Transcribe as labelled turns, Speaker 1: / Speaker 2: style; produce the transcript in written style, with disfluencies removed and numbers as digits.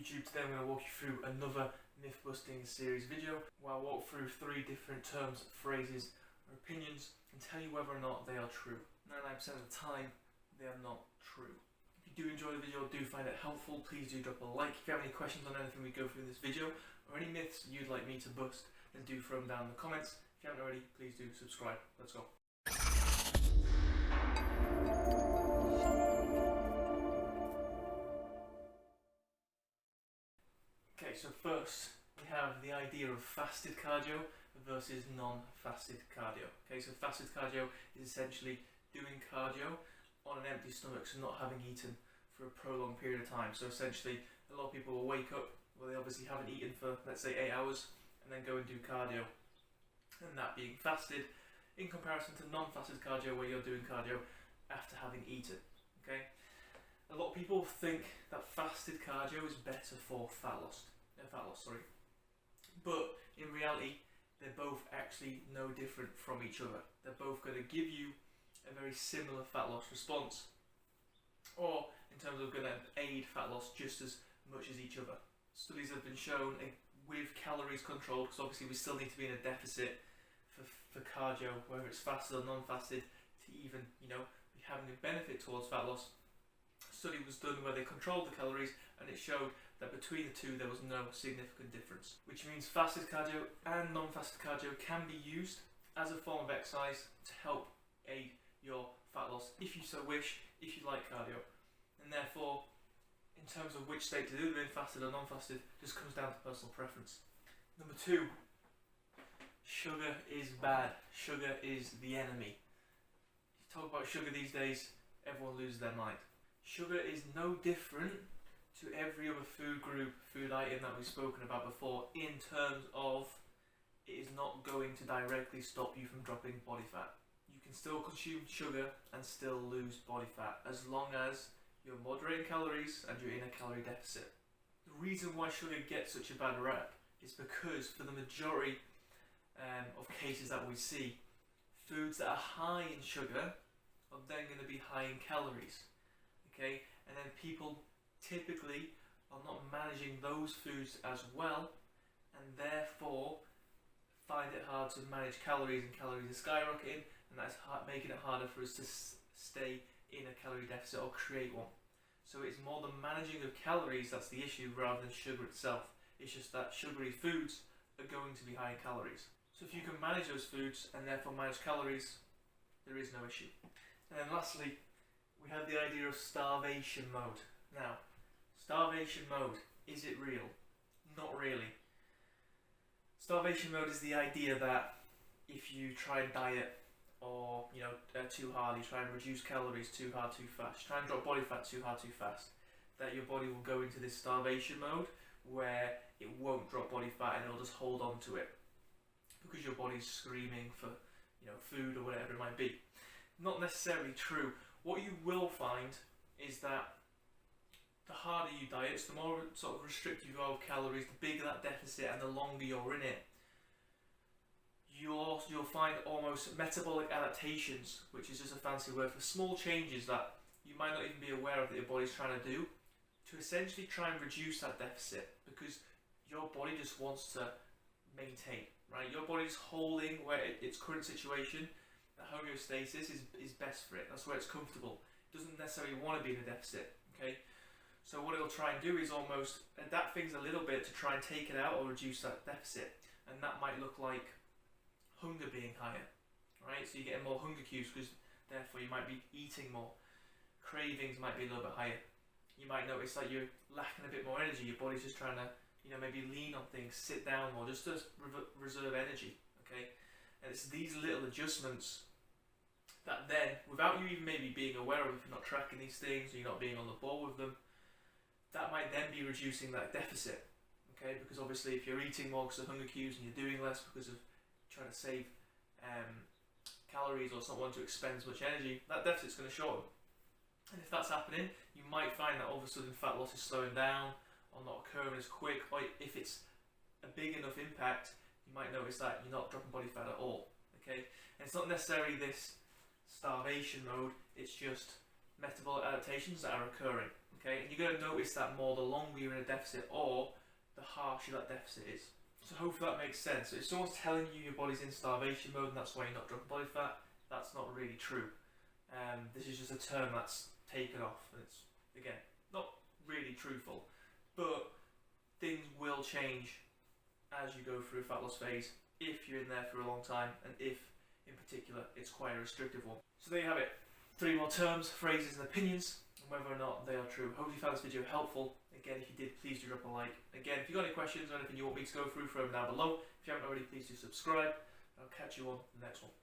Speaker 1: YouTube. Today I'm going to walk you through another myth busting series video where I'll walk through 3 different terms, phrases or opinions and tell you whether or not they are true. 99% of the time they are not true. If you do enjoy the video, do find it helpful, please do drop a like. If you have any questions on anything we go through in this video or any myths you'd like me to bust, then do throw them down in the comments. If you haven't already, please do subscribe. Let's go. Okay, so first we have the idea of fasted cardio versus non-fasted cardio. Okay, so fasted cardio is essentially doing cardio on an empty stomach, so not having eaten for a prolonged period of time. So essentially, a lot of people will wake up, well, they obviously haven't eaten for, let's say, 8 hours, and then go and do cardio. And that being fasted, in comparison to non-fasted cardio, where you're doing cardio after having eaten. Okay, a lot of people think that fasted cardio is better for fat loss, but in reality, they're both actually no different from each other. They're both going to give you a very similar fat loss response, or in terms of going to aid fat loss just as much as each other. Studies have been shown with calories controlled, because obviously we still need to be in a deficit for cardio, whether it's fasted or non-fasted, to even be having a benefit towards fat loss. A study was done where they controlled the calories, and it showed that between the two there was no significant difference, which means fasted cardio and non-fasted cardio can be used as a form of exercise to help aid your fat loss if you so wish, if you like cardio. And therefore, in terms of which state to do them in, fasted or non-fasted, just comes down to personal preference. Number 2, sugar is bad. Sugar is the enemy. You talk about sugar these days, everyone loses their mind. Sugar is no different to every other food group, food item that we've spoken about before, in terms of it is not going to directly stop you from dropping body fat. You can still consume sugar and still lose body fat as long as you're moderating calories and you're in a calorie deficit. The reason why sugar gets such a bad rep is because for the majority of cases that we see, foods that are high in sugar are then going to be high in calories. Okay, and then people typically are not managing those foods as well, and therefore find it hard to manage calories, and calories are skyrocketing, and that's making it harder for us to stay in a calorie deficit or create one. So it's more the managing of calories that's the issue rather than sugar itself. It's just that sugary foods are going to be high in calories. So if you can manage those foods and therefore manage calories, there is no issue. And then lastly, we have the idea of starvation mode. Now, starvation mode, is it real? Not really. Starvation mode is the idea that if you try and diet or too hard, you try and reduce calories too hard, too fast, try and drop body fat too hard, too fast, that your body will go into this starvation mode where it won't drop body fat and it'll just hold on to it because your body's screaming for food or whatever it might be. Not necessarily true. What you will find is that the harder you diet, the more sort of restrictive you are with calories, the bigger that deficit and the longer you're in it, you'll find almost metabolic adaptations, which is just a fancy word for small changes that you might not even be aware of that your body's trying to do, to essentially try and reduce that deficit, because your body just wants to maintain, right? Your body's holding where its current situation, that homeostasis is best for it. That's where it's comfortable. It doesn't necessarily want to be in a deficit, okay? So what it'll try and do is almost adapt things a little bit to try and take it out or reduce that deficit. And that might look like hunger being higher, right? So you're getting more hunger cues because therefore you might be eating more. Cravings might be a little bit higher. You might notice that you're lacking a bit more energy. Your body's just trying to, maybe lean on things, sit down more, just to reserve energy, okay? And it's these little adjustments that then, without you even maybe being aware of, if you're not tracking these things or you're not being on the ball with them, that might then be reducing that deficit, okay? Because obviously if you're eating more because of hunger cues and you're doing less because of trying to save calories or not wanting to expend as much energy, that deficit's going to shorten. And if that's happening, you might find that all of a sudden fat loss is slowing down or not occurring as quick, or if it's a big enough impact, you might notice that you're not dropping body fat at all, okay? And it's not necessarily this starvation mode, it's just metabolic adaptations that are occurring, Okay, and you're going to notice that more the longer you're in a deficit or the harsher that deficit is. So hopefully that makes sense. So if someone's telling you your body's in starvation mode and that's why you're not dropping body fat, that's not really true. This is just a term that's taken off, and it's, again, not really truthful. But things will change as you go through a fat loss phase if you're in there for a long time, and if, in particular, it's quite a restrictive one. So there you have it. 3 more terms, phrases, and opinions, and whether or not they are true. Hope you found this video helpful. Again, if you did, please do drop a like. Again, if you've got any questions or anything you want me to go through, throw them down below. If you haven't already, please do subscribe. I'll catch you on the next one.